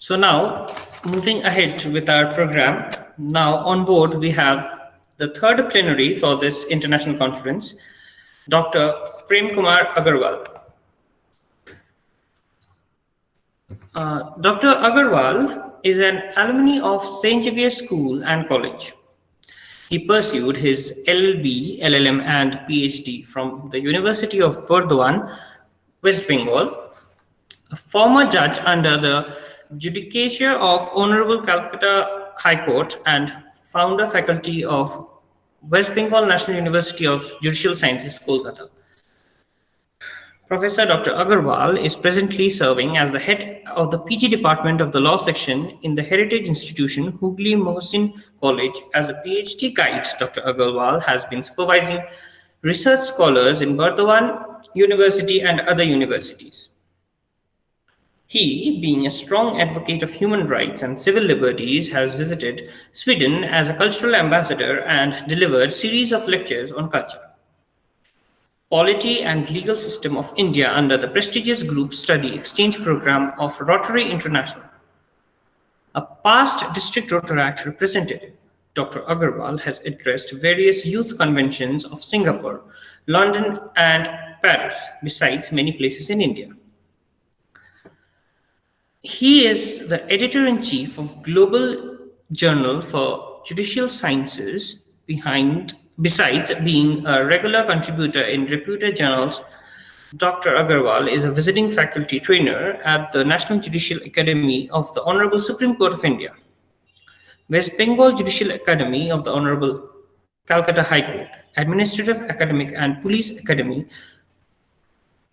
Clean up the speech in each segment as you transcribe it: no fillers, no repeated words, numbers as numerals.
So now, moving ahead with our program, now on board we have the third plenary for this international conference, Dr. Prem Kumar Agarwal. Dr. Agarwal is an alumni of St. Xavier's School and College. He pursued his LLB, LLM, and PhD from the University of Burdwan, West Bengal, a former judge under the Judicature of Honorable Calcutta High Court and founder faculty of West Bengal National University of Judicial Sciences, Kolkata. Professor Dr. Agarwal is presently serving as the head of the PG department of the law section in the Heritage Institution, Hooghly Mohsin College. As a PhD guide, Dr. Agarwal has been supervising research scholars in Burdwan University and other universities. He, being a strong advocate of human rights and civil liberties, has visited Sweden as a cultural ambassador and delivered series of lectures on culture, polity and legal system of India under the prestigious group study exchange program of Rotary International. A past district Rotaract representative, Dr. Agarwal has addressed various youth conventions of Singapore, London, and Paris, besides many places in India. He is the editor-in-chief of Global Journal for Judicial Sciences. Besides being a regular contributor in reputed journals, Dr. Agarwal is a visiting faculty trainer at the National Judicial Academy of the Honorable Supreme Court of India, West Bengal Judicial Academy of the Honorable Calcutta High Court, Administrative Academic and Police Academy.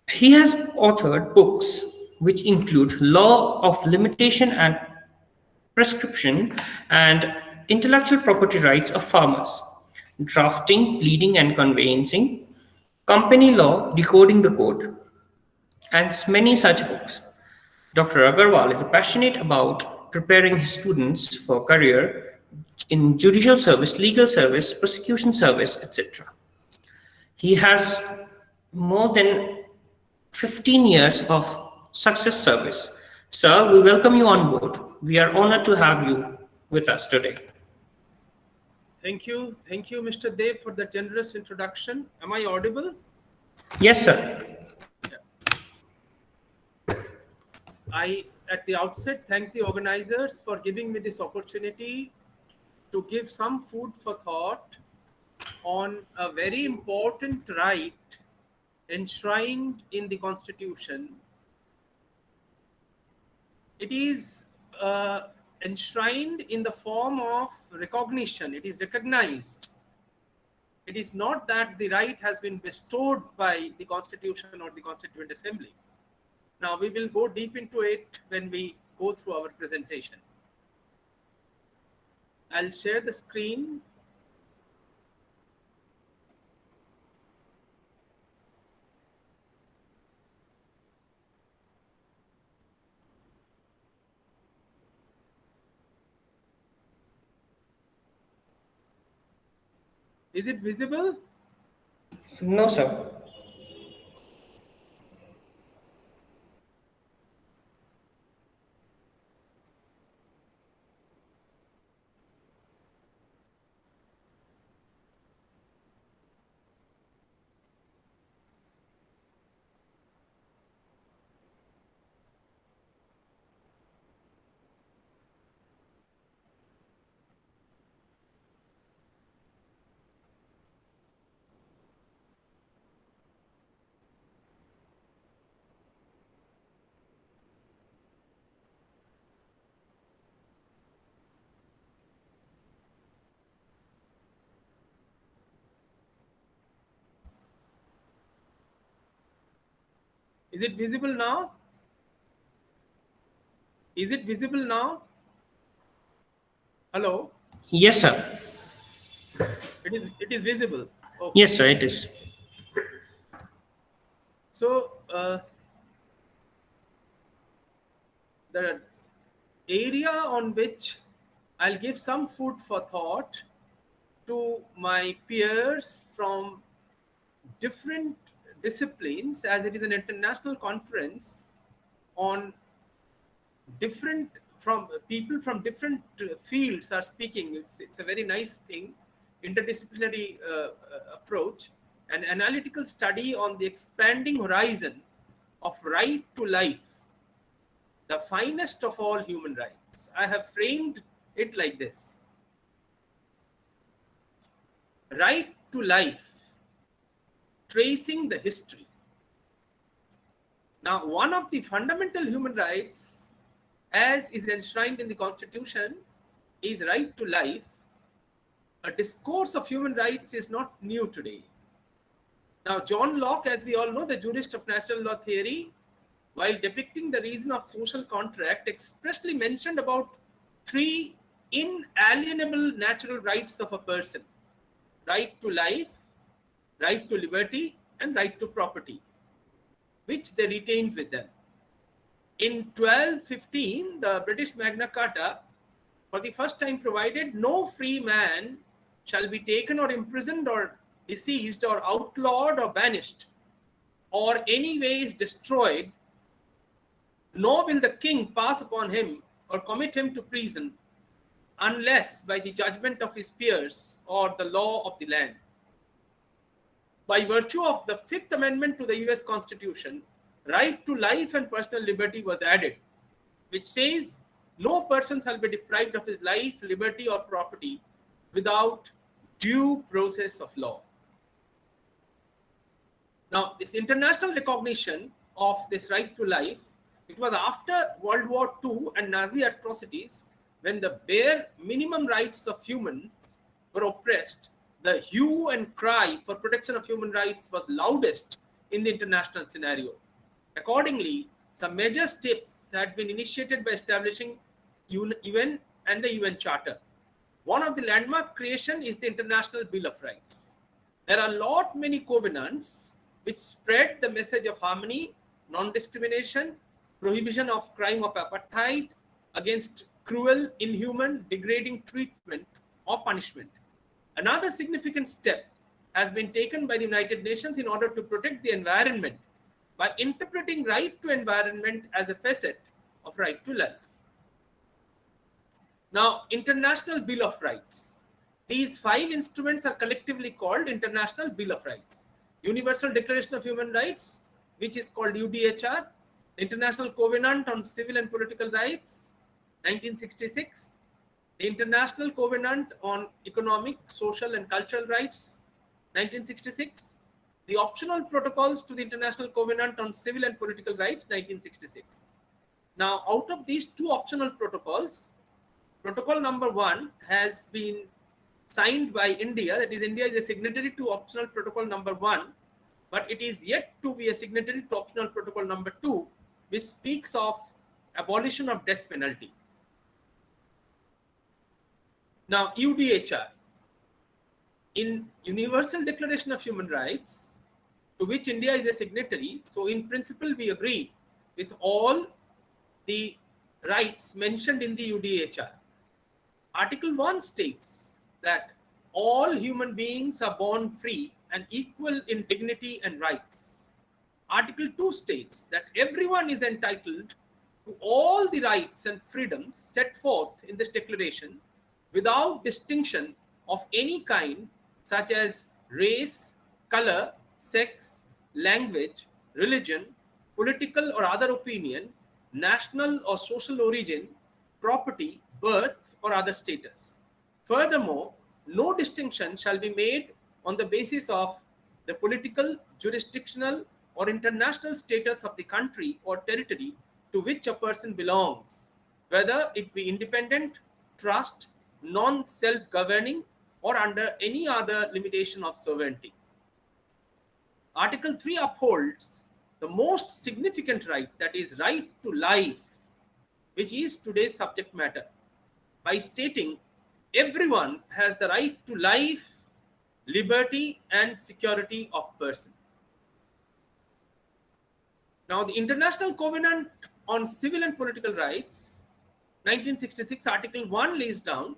He has authored books which include Law of Limitation and Prescription and Intellectual Property Rights of Farmers, Drafting, Pleading and Conveyancing, Company Law, Decoding the Code, and many such books. Dr. Agarwal is passionate about preparing his students for career in judicial service, legal service, prosecution service, etc. He has more than 15 years of success service. Sir, we welcome you on board. We are honored to have you with us today. Thank you, Mr. Dev, for the generous introduction. Am I audible? Yes, sir. I, at the outset, thank the organizers for giving me this opportunity to give some food for thought on a very important right enshrined in the Constitution. It is enshrined in the form of recognition. It is recognized. It is not that the right has been bestowed by the Constitution or the Constituent Assembly. Now, we will go deep into it when we go through our presentation. I'll share the screen. Is it visible? No, sir. Is it visible now? Is it visible now? Hello? Yes, sir. It is visible. Okay. Yes, sir, it is. So, the area on which I'll give some food for thought to my peers from different disciplines, as it is an international conference on different from people from different fields are speaking. It's a very nice thing, interdisciplinary approach, an analytical study on the expanding horizon of right to life, the finest of all human rights. I have framed it like this: right to life, tracing the history. Now, one of the fundamental human rights, as is enshrined in the Constitution, is right to life. A discourse of human rights is not new today. Now, John Locke, as we all know, the jurist of natural law theory, while depicting the reason of social contract, expressly mentioned about three inalienable natural rights of a person: right to life, right to liberty, and right to property, which they retained with them. In 1215, the British Magna Carta, for the first time, provided no free man shall be taken or imprisoned or deceased or outlawed or banished or any ways destroyed, nor will the king pass upon him or commit him to prison unless by the judgment of his peers or the law of the land. By virtue of the Fifth Amendment to the US Constitution, right to life and personal liberty was added, which says no person shall be deprived of his life, liberty, or property without due process of law. Now, this international recognition of this right to life, it was after World War II and Nazi atrocities, when the bare minimum rights of humans were oppressed, the hue and cry for protection of human rights was loudest in the international scenario. Accordingly, some major steps had been initiated by establishing UN and the UN Charter. One of the landmark creation is the International Bill of Rights. There are many covenants which spread the message of harmony, non-discrimination, prohibition of crime of apartheid, against cruel, inhuman, degrading treatment or punishment. Another significant step has been taken by the United Nations in order to protect the environment by interpreting right to environment as a facet of right to life. Now, International Bill of Rights. These 5 instruments are collectively called International Bill of Rights. Universal Declaration of Human Rights, which is called UDHR, the International Covenant on Civil and Political Rights, 1966, the International Covenant on Economic, Social and Cultural Rights, 1966, the Optional Protocols to the International Covenant on Civil and Political Rights, 1966. Now, out of these 2 optional protocols, Protocol number 1 has been signed by India, that is, India is a signatory to Optional Protocol number 1, but it is yet to be a signatory to Optional Protocol number 2, which speaks of abolition of death penalty. Now, UDHR, in Universal Declaration of Human Rights, to which India is a signatory, so in principle we agree with all the rights mentioned in the UDHR. Article 1 states that all human beings are born free and equal in dignity and rights. Article 2 states that everyone is entitled to all the rights and freedoms set forth in this declaration without distinction of any kind, such as race, color, sex, language, religion, political or other opinion, national or social origin, property, birth, or other status. Furthermore, no distinction shall be made on the basis of the political, jurisdictional, or international status of the country or territory to which a person belongs, whether it be independent, trust, non-self-governing, or under any other limitation of sovereignty. Article 3 upholds the most significant right, that is right to life, which is today's subject matter, by stating everyone has the right to life, liberty, and security of person. Now, the International Covenant on Civil and Political Rights, 1966, Article 1 lays down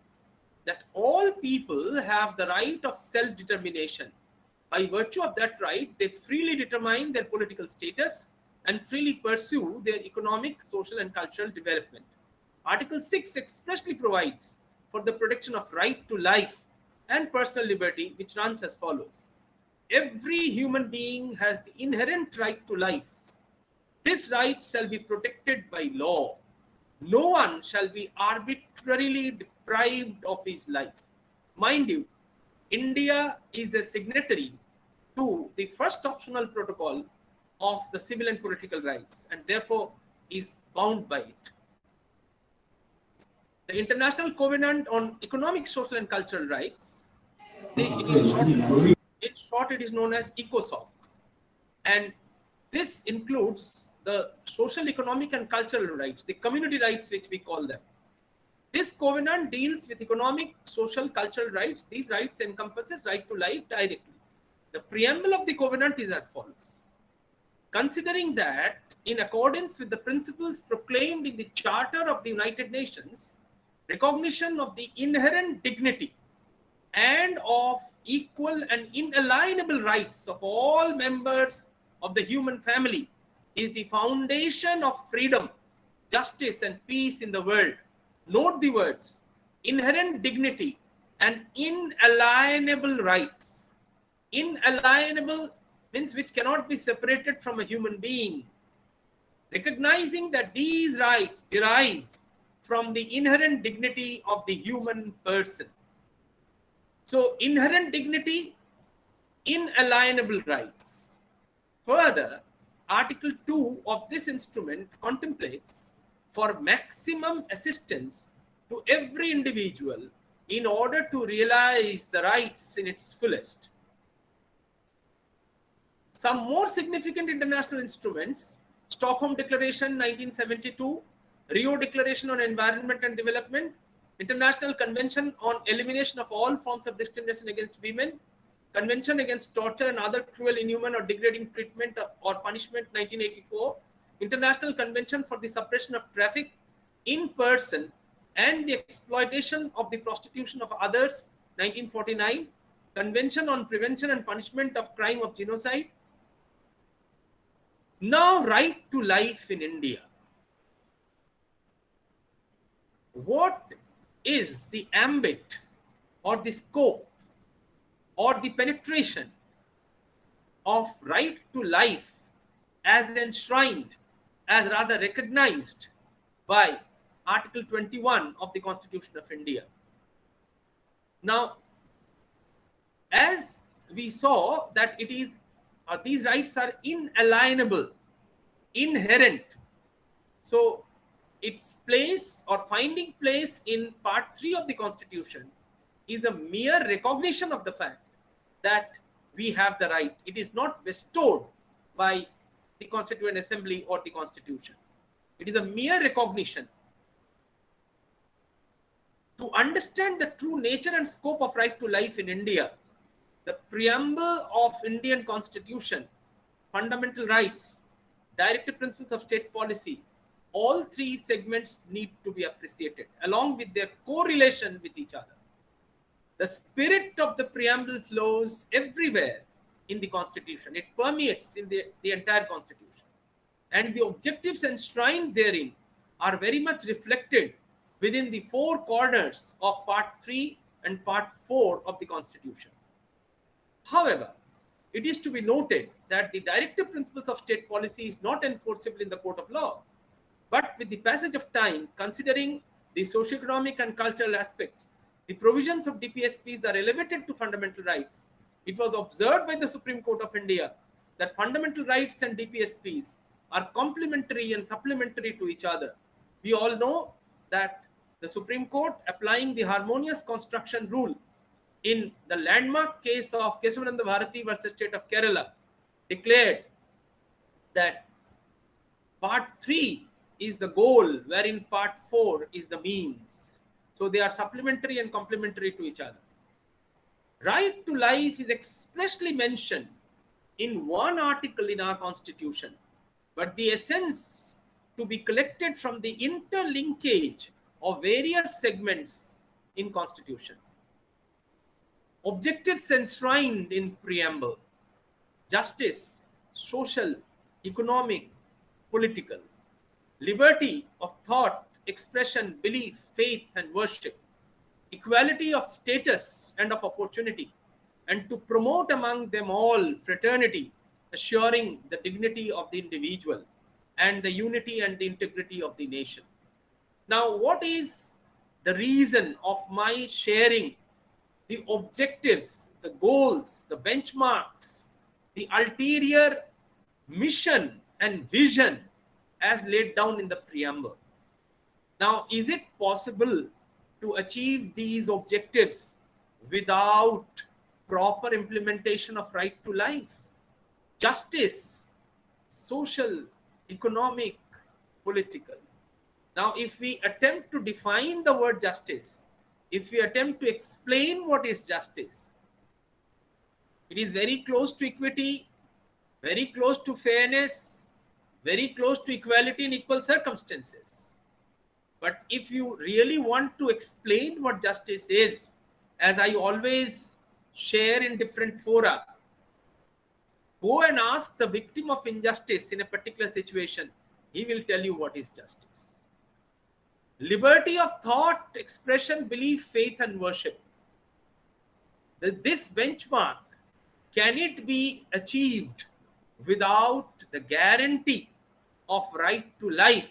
that all people have the right of self-determination. By virtue of that right, they freely determine their political status and freely pursue their economic, social, and cultural development. Article 6 expressly provides for the protection of right to life and personal liberty, which runs as follows. Every human being has the inherent right to life. This right shall be protected by law. No one shall be arbitrarily deprived of his life. Mind you, India is a signatory to the first optional protocol of the civil and political rights, and therefore is bound by it. The International Covenant on Economic, Social and Cultural Rights, in short, it is known as ECOSOC. And this includes the social, economic and cultural rights, the community rights which we call them. This covenant deals with economic, social, cultural rights. These rights encompasses right to life directly. The preamble of the covenant is as follows. Considering that, in accordance with the principles proclaimed in the Charter of the United Nations, recognition of the inherent dignity and of equal and inalienable rights of all members of the human family is the foundation of freedom, justice and peace in the world. Note the words, inherent dignity and inalienable rights. Inalienable means which cannot be separated from a human being. Recognizing that these rights derive from the inherent dignity of the human person. So, inherent dignity, inalienable rights. Further, Article 2 of this instrument contemplates for maximum assistance to every individual in order to realize the rights in its fullest. Some more significant international instruments, Stockholm Declaration 1972, Rio Declaration on Environment and Development, International Convention on Elimination of All Forms of Discrimination Against Women, Convention Against Torture and Other Cruel, Inhuman or Degrading Treatment or Punishment 1984, International Convention for the Suppression of Traffic in Person and the Exploitation of the Prostitution of Others 1949, Convention on Prevention and Punishment of Crime of Genocide. Now, right to life in India. What is the ambit or the scope or the penetration of right to life as enshrined, as rather recognized by Article 21 of the Constitution of India? Now, as we saw that it is these rights are inalienable, inherent. So, its place or finding place in Part 3 of the Constitution is a mere recognition of the fact that we have the right. It is not bestowed by the Constituent Assembly or the Constitution. It is a mere recognition. To understand the true nature and scope of right to life in India, the preamble of Indian Constitution, fundamental rights, directive principles of state policy, all three segments need to be appreciated along with their correlation with each other. The spirit of the preamble flows everywhere in the Constitution. It permeates in the entire Constitution. And the objectives enshrined therein are very much reflected within the four corners of Part 3 and Part 4 of the Constitution. However, it is to be noted that the directive principles of state policy is not enforceable in the court of law. But with the passage of time, considering the socioeconomic and cultural aspects, the provisions of DPSPs are elevated to fundamental rights. It was observed by the Supreme Court of India that fundamental rights and DPSPs are complementary and supplementary to each other. We all know that the Supreme Court, applying the harmonious construction rule in the landmark case of Kesavananda Bharati versus State of Kerala, declared that Part 3 is the goal, wherein Part 4 is the means. So they are supplementary and complementary to each other. Right to life is expressly mentioned in one article in our Constitution, but the essence to be collected from the interlinkage of various segments in Constitution. Objectives enshrined in preamble: justice, social, economic, political, liberty of thought, expression, belief, faith, and worship, equality of status and of opportunity, and to promote among them all fraternity, assuring the dignity of the individual and the unity and the integrity of the nation. Now, what is the reason of my sharing the objectives, the goals, the benchmarks, the ulterior mission and vision as laid down in the preamble? Now, is it possible to achieve these objectives without proper implementation of right to life, justice, social, economic, political? Now, if we attempt to define the word justice, if we attempt to explain what is justice, it is very close to equity, very close to fairness, very close to equality in equal circumstances. But if you really want to explain what justice is, as I always share in different fora, go and ask the victim of injustice in a particular situation. He will tell you what is justice. Liberty of thought, expression, belief, faith, and worship. This benchmark, can it be achieved without the guarantee of right to life?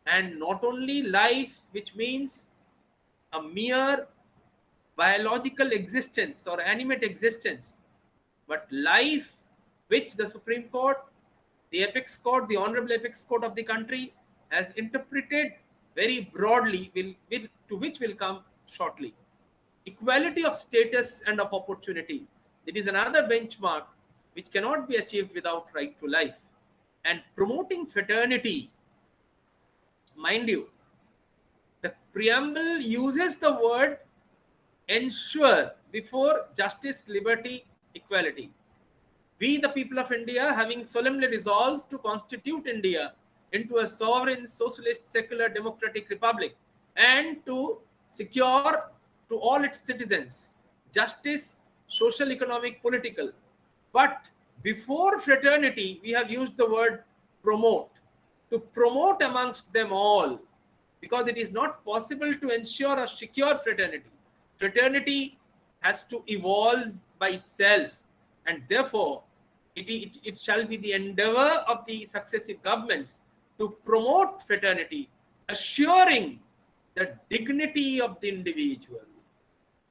And not only life, which means a mere biological existence or animate existence, but life which the Supreme Court, the apex court, the honorable apex court of the country has interpreted very broadly, to which will come shortly. Equality of status and of opportunity. It is another benchmark which cannot be achieved without right to life. And promoting fraternity. Mind you, the preamble uses the word ensure before justice, liberty, equality. We, the people of India, having solemnly resolved to constitute India into a sovereign, socialist, secular, democratic republic, and to secure to all its citizens justice, social, economic, political. But before fraternity, we have used the word promote, to promote amongst them all, because it is not possible to ensure or secure fraternity. Fraternity has to evolve by itself, and therefore it shall be the endeavor of the successive governments to promote fraternity, assuring the dignity of the individual.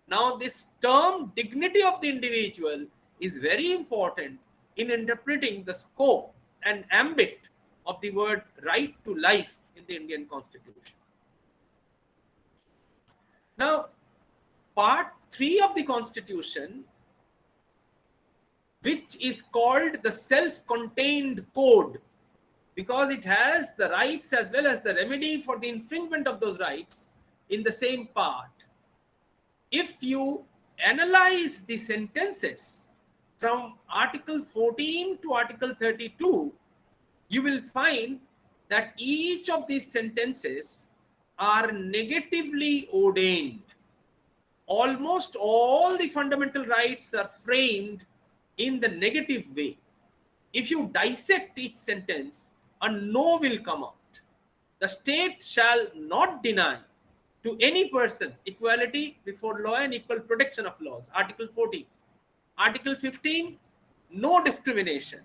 Now, this term dignity of the individual is very important in interpreting the scope and ambit of the word right to life in the Indian Constitution. Now, part 3 of the Constitution, which is called the self-contained code, because it has the rights as well as the remedy for the infringement of those rights in the same part. If you analyze the sentences from Article 14 to Article 32, you will find that each of these sentences are negatively ordained. Almost all the fundamental rights are framed in the negative way. If you dissect each sentence, a no will come out. The state shall not deny to any person equality before law and equal protection of laws. Article 14. Article 15, no discrimination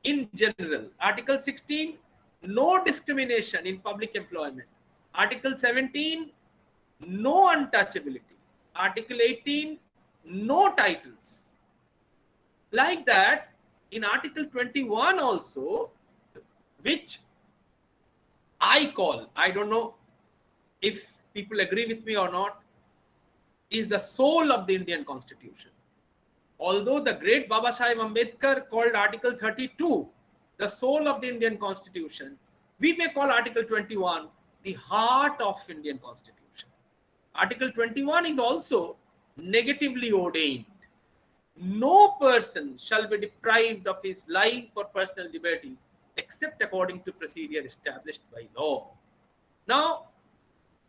in general. Article 16, no discrimination in public employment. Article 17, no untouchability. Article 18, no titles. Like that, in Article 21 also, which I call, I don't know if people agree with me or not, is the soul of the Indian Constitution. Although the great Babasaheb Ambedkar called Article 32 the soul of the Indian Constitution, we may call Article 21 the heart of Indian Constitution. Article 21 is also negatively ordained. No person shall be deprived of his life or personal liberty except according to procedure established by law. Now,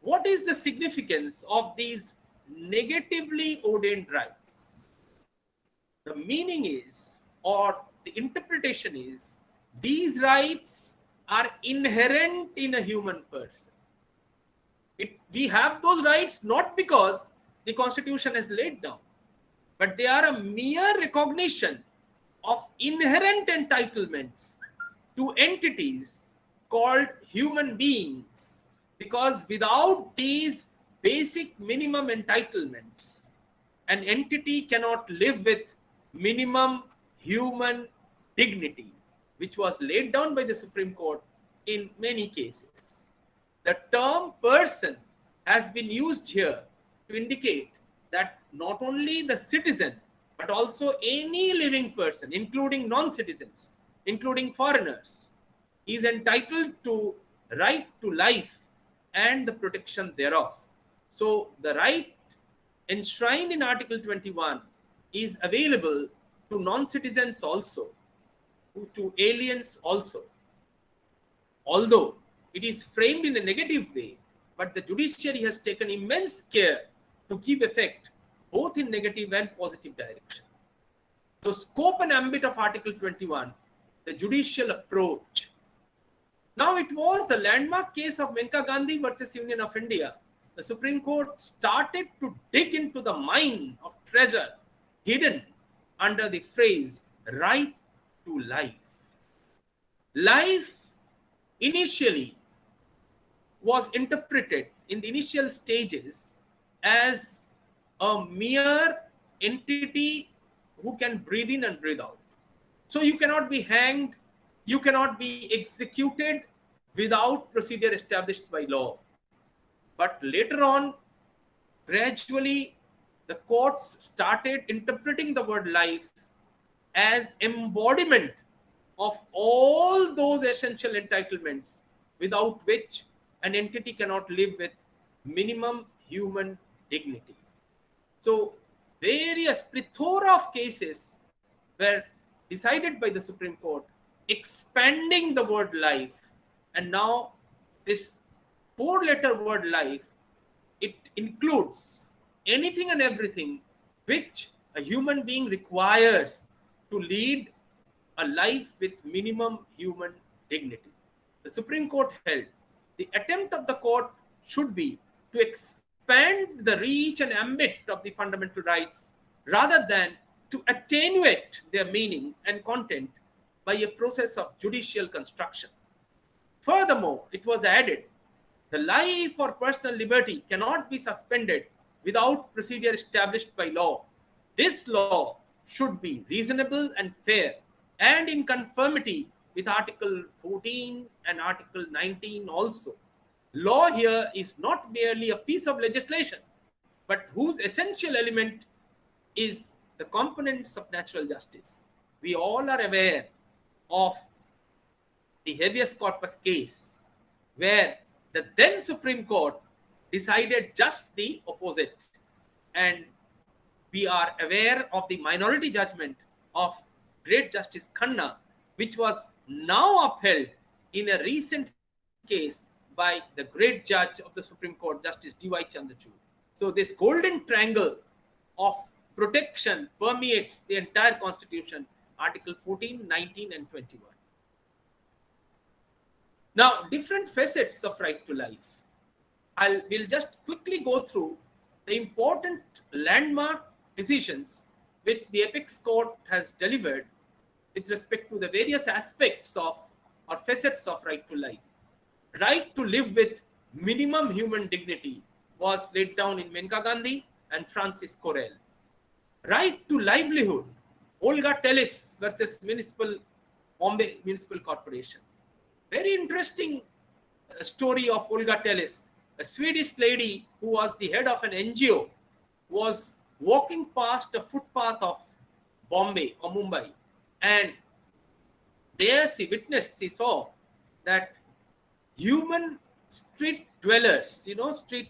what is the significance of these negatively ordained rights? The meaning is, or the interpretation is, these rights are inherent in a human person. We have those rights not because the Constitution has laid down, but they are a mere recognition of inherent entitlements to entities called human beings. Because without these basic minimum entitlements, an entity cannot live with minimum human dignity, which was laid down by the Supreme Court in many cases. The term person has been used here to indicate that not only the citizen, but also any living person, including non-citizens, including foreigners, is entitled to right to life and the protection thereof. So the right enshrined in Article 21 is available to non-citizens also, to aliens also. Although it is framed in a negative way, but the judiciary has taken immense care to give effect both in negative and positive direction. So scope and ambit of Article 21, the judicial approach. Now it was the landmark case of Menka Gandhi versus Union of India. The Supreme Court started to dig into the mine of treasure hidden under the phrase right to life. Life initially was interpreted in the initial stages as a mere entity who can breathe in and breathe out. So you cannot be hanged, you cannot be executed without procedure established by law. But later on, gradually, the courts started interpreting the word life as embodiment of all those essential entitlements without which an entity cannot live with minimum human dignity. So various plethora of cases were decided by the Supreme Court, expanding the word life. And now this four-letter word life, it includes anything and everything which a human being requires to lead a life with minimum human dignity. The Supreme Court held the attempt of the court should be to expand the reach and ambit of the fundamental rights rather than to attenuate their meaning and content by a process of judicial construction. Furthermore, it was added, the life or personal liberty cannot be suspended without procedure established by law. This law should be reasonable and fair and in conformity with Article 14 and Article 19 also. Law here is not merely a piece of legislation, but whose essential element is the components of natural justice. We all are aware of the habeas corpus case, where the then Supreme Court decided just the opposite. And we are aware of the minority judgment of Great Justice Khanna, which was now upheld in a recent case by the great judge of the Supreme Court, Justice D.Y. Chandrachud. So this golden triangle of protection permeates the entire Constitution, Article 14, 19, and 21. Now, different facets of right to life. We'll just quickly go through the important landmark decisions which the Apex Court has delivered with respect to the various aspects of or facets of right to life. Right to live with minimum human dignity was laid down in Menka Gandhi and Francis Correll. Right to livelihood, Olga Tellis versus Bombay Municipal Corporation. Very interesting story of Olga Tellis, a Swedish lady who was the head of an NGO, was walking past a footpath of Bombay or Mumbai, and there she saw that human street dwellers, street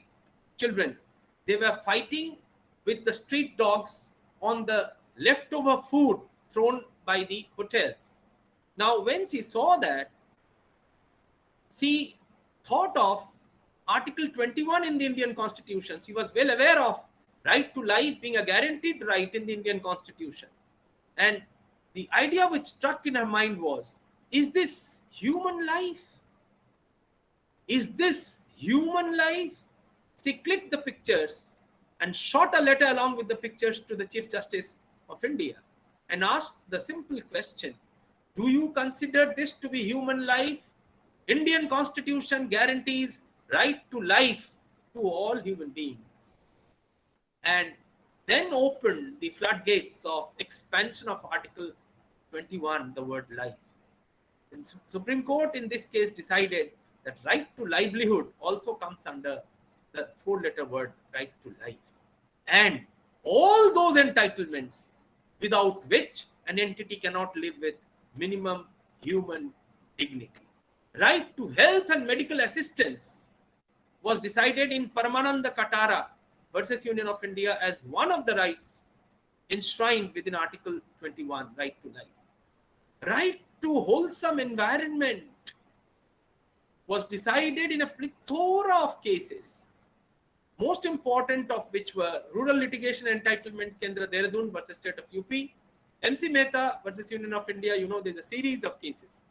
children, they were fighting with the street dogs on the leftover food thrown by the hotels. Now, when she saw that, she thought of Article 21 in the Indian Constitution. She was well aware of right to life being a guaranteed right in the Indian Constitution. And the idea which struck in her mind was, is this human life? Is this human life She clicked the pictures and shot a letter along with the pictures to the Chief Justice of India and asked the simple question, do you consider this to be human life? Indian Constitution guarantees right to life to all human beings. And then opened the floodgates of expansion of Article 21, the word life. And Supreme Court in this case decided that right to livelihood also comes under the four-letter word right to life. And all those entitlements without which an entity cannot live with minimum human dignity. Right to health and medical assistance was decided in Paramananda Katara versus Union of India as one of the rights enshrined within Article 21, right to life. Right to wholesome environment was decided in a plethora of cases, most important of which were Rural Litigation Entitlement Kendra Dehradun versus State of UP, MC Mehta versus Union of India. You know, there's a series of cases.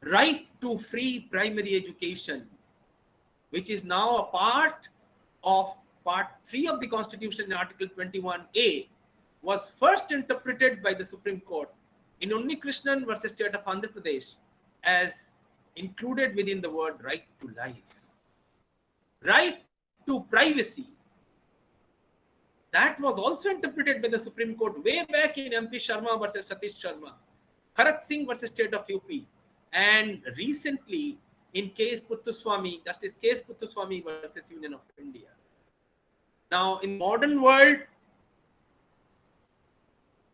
Right to free primary education, which is now a part of Part 3 of the Constitution in Article 21A, was first interpreted by the Supreme Court in Unni Krishnan versus State of Andhra Pradesh as included within the word right to life. Right to privacy, that was also interpreted by the Supreme Court way back in MP Sharma versus Satish Sharma, Kharak Singh versus State of UP, and recently in case Puttaswamy, Justice Case Puttaswamy versus Union of India. Now, in modern world,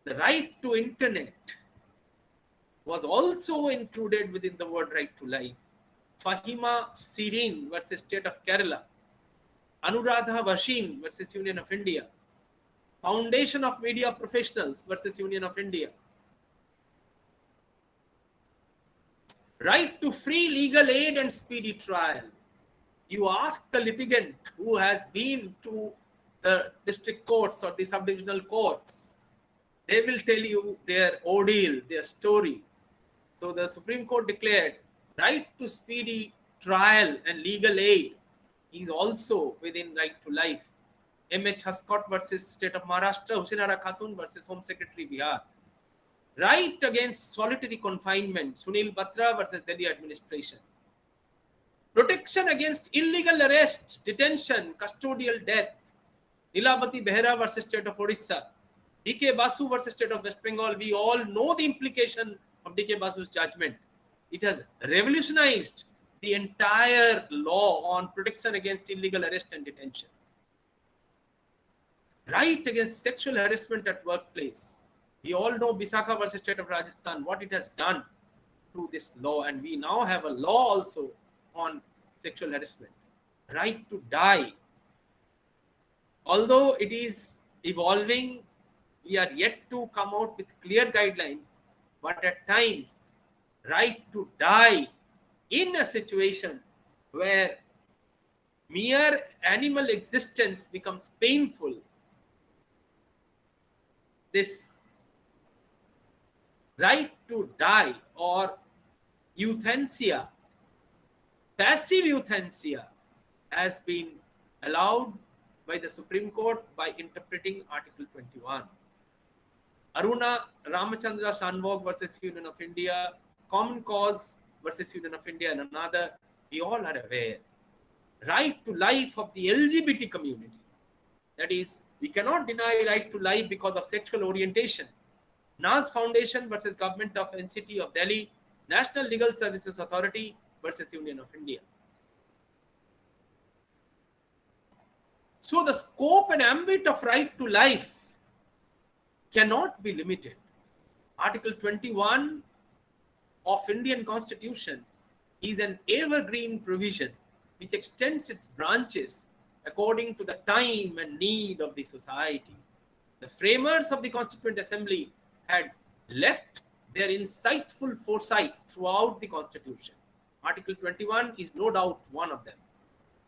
the right to internet was also included within the word right to life. Fahima Sirin versus State of Kerala, Anuradha Vashin versus Union of India, Foundation of Media Professionals versus Union of India. Right to free legal aid and speedy trial. You ask the litigant who has been to the district courts or the subdivisional courts, they will tell you their ordeal, their story. So the Supreme Court declared right to speedy trial and legal aid is also within right to life. M.H. Haskot versus State of Maharashtra, Husinara Khatun versus Home Secretary Bihar. Right against solitary confinement, Sunil Batra versus Delhi administration. Protection against illegal arrest, detention, custodial death, Nilabati Behera versus State of Odisha. D.K. Basu versus State of West Bengal. We all know the implication of D.K. Basu's judgment. It has revolutionized the entire law on protection against illegal arrest and detention. Right against sexual harassment at workplace. We all know Bisakha versus State of Rajasthan, what it has done to this law, and we now have a law also on sexual harassment. Right to die. Although it is evolving, we are yet to come out with clear guidelines, but at times, right to die in a situation where mere animal existence becomes painful, this right to die or euthanasia, passive euthanasia, has been allowed by the Supreme Court by interpreting Article 21. Aruna Ramachandra Shanvog versus Union of India, Common Cause versus Union of India, and another, we all are aware. Right to life of the LGBT community. That is, we cannot deny right to life because of sexual orientation. Naz Foundation versus Government of NCT of Delhi, National Legal Services Authority versus Union of India. So the scope and ambit of right to life cannot be limited. Article 21 of Indian Constitution is an evergreen provision which extends its branches according to the time and need of the society. The framers of the Constituent Assembly had left their insightful foresight throughout the Constitution. Article 21 is no doubt one of them.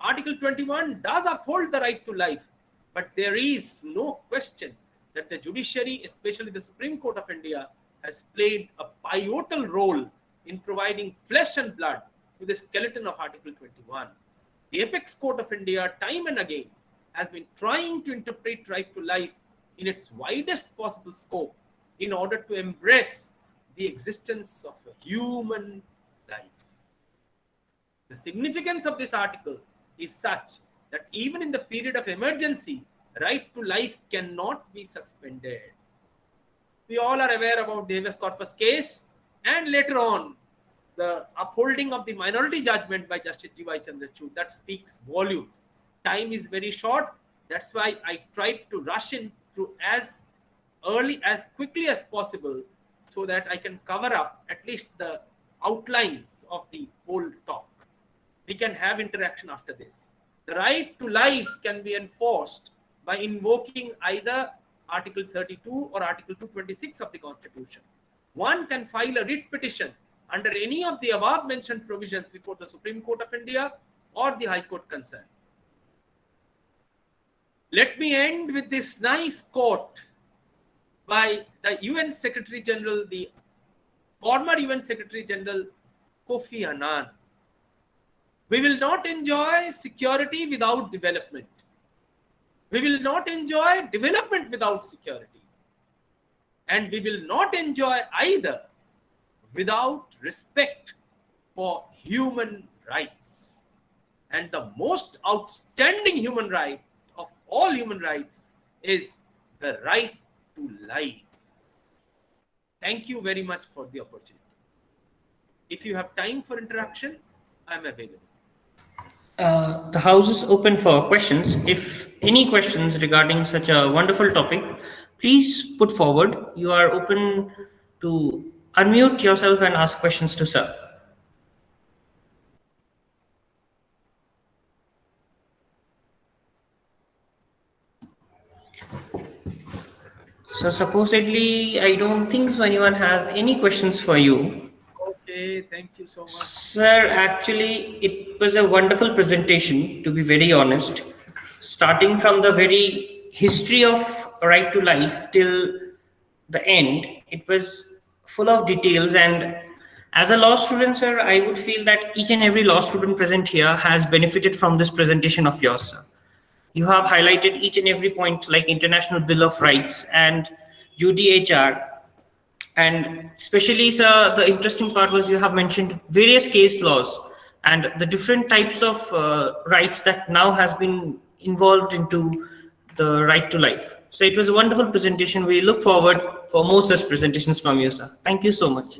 Article 21 does uphold the right to life, but there is no question that the judiciary, especially the Supreme Court of India, has played a pivotal role in providing flesh and blood to the skeleton of Article 21. The Apex Court of India, time and again, has been trying to interpret right to life in its widest possible scope in order to embrace the existence of a human life. The significance of this article is such that even in the period of emergency, right to life cannot be suspended. We all are aware about the habeas corpus case, and later on, the upholding of the minority judgment by Justice D.Y. Chandrachud. That speaks volumes. Time is very short. That's why I tried to rush in through as quickly as possible, so that I can cover up at least the outlines of the whole talk. We can have interaction after this. The right to life can be enforced by invoking either Article 32 or Article 226 of the Constitution. One can file a writ petition under any of the above mentioned provisions before the Supreme Court of India or the High Court concerned. Let me end with this nice quote by the UN Secretary General, the former UN Secretary General Kofi Annan. We will not enjoy security without development. We will not enjoy development without security. And we will not enjoy either without respect for human rights. And the most outstanding human right of all human rights is the right to life. Thank you very much for the opportunity. If you have time for interaction, I am available. The house is open for questions. If any questions regarding such a wonderful topic, please put forward. You are open to unmute yourself and ask questions to sir. So supposedly, I don't think so anyone has any questions for you. Okay, thank you so much. Sir, actually, it was a wonderful presentation, to be very honest. Starting from the very history of right to life till the end, it was full of details. And as a law student, sir, I would feel that each and every law student present here has benefited from this presentation of yours, sir. You have highlighted each and every point, like International Bill of Rights and UDHR. And especially, sir, the interesting part was you have mentioned various case laws and the different types of rights that now has been involved into the right to life. So it was a wonderful presentation. We look forward for more such presentations from you, sir. Thank you so much.